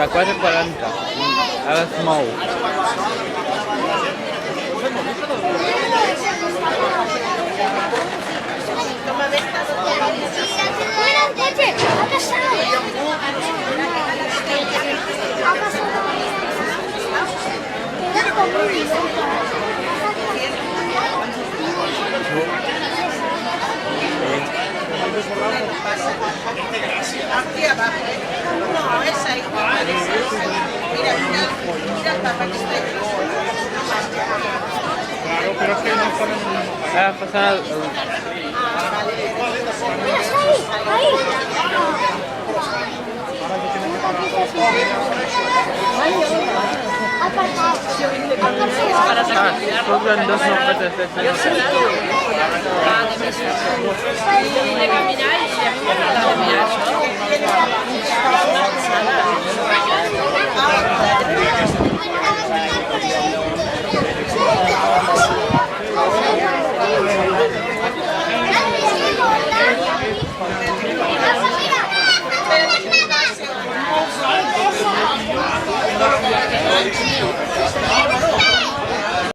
las 4:40. A las Smoke. Aquí abajo, no, esa ahí. Mira, mira el papá que está ahí. Claro, pero es que no están en el mismo país. Ah, pasar. Son dos ofertas de